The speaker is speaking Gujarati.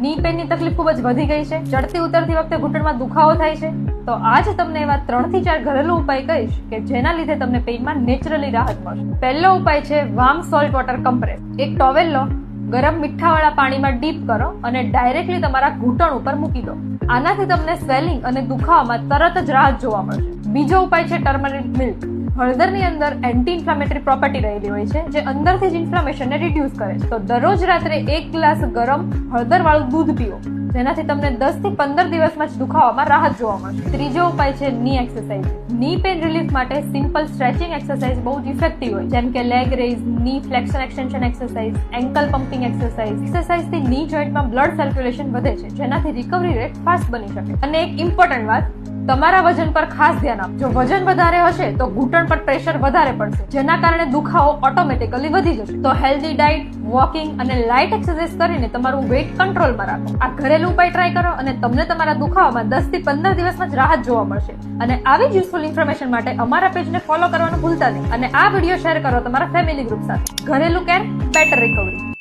ની પેનની તકલીફ ખૂબ જ વધી ગઈ છે, ચડતી ઉતરતી વખતે ઘૂંટણમાં દુખાવો થાય છે, તો આજ તમને એવા 3 થી 4 ઘરેલું ઉપાય કહીશ કે જેના લીધે તમને પેઇનમાં નેચરલી રાહત મળશે. પહેલો ઉપાય છે વાર્મ સોલ્ટ વોટર કમ્પ્રેસ. એક ટોવેલ લો, ગરમ મીઠાવાળા પાણીમાં ડીપ કરો અને ડાયરેક્ટલી તમારા ઘૂંટણ ઉપર મૂકી દો. આનાથી તમને સ્વેલિંગ અને દુખાવામાં તરત જ રાહત જોવા મળશે. બીજો ઉપાય છે ટર્મરિક મિલ્ક. હળદરની અંદર એન્ટી ઇન્ફ્લામેટરી પ્રોપર્ટી રહેલી હોય છે જે અંદરથી જ ઇન્ફ્લામેશનને રિડ્યુસ કરે છે. તો દરરોજ રાત્રે 1 ગ્લાસ ગરમ હળદરવાળું દૂધ પીઓ, જેનાથી તમને 10 થી 15 દિવસમાં જ દુખાવામાં રાહત જોવા મળશે. ત્રીજો ઉપાય છે knee exercise. Knee pain relief માટે સિમ્પલ સ્ટ્રેચિંગ એક્સરસાઇઝ બહુ જ ઇફેક્ટિવ હોય, જેમ કે leg raise, knee flexion extension exercise, ankle pumping exercise. એક્સરસાઇઝથી ની જોઈન્ટમાં બ્લડ સર્ક્યુલેશન વધે છે, જેનાથી રિકવરી રેટ ફાસ્ટ બની શકે. અને એક ઇમ્પોર્ટન્ટ વાત, તમારા વજન પર ખાસ ધ્યાન આપજો. જો વજન વધારે હશે તો ઘૂંટણ પર પ્રેશર વધારે પડશે, જેના કારણે દુખાવો ઓટોમેટિકલી વધી જશે. તો હેલ્ધી ડાયટ, વોકિંગ અને લાઇટ એક્સરસાઇઝ કરીને તમારું વેઇટ કંટ્રોલમાં રાખો. આ ઘરેલું ઉપાય ટ્રાય કરો અને તમને તમારા દુખાવામાં 10 થી 15 દિવસમાં જ રાહત જોવા મળશે. અને આવી જ યુઝફુલ ઇન્ફોર્મેશન માટે અમારા પેજને ફોલો કરવાનું ભૂલતા નહીં અને આ વિડીયો શેર કરો તમારા ફેમિલી ગ્રુપ સાથે. ઘરેલું કેર, બેટર રિકવરી.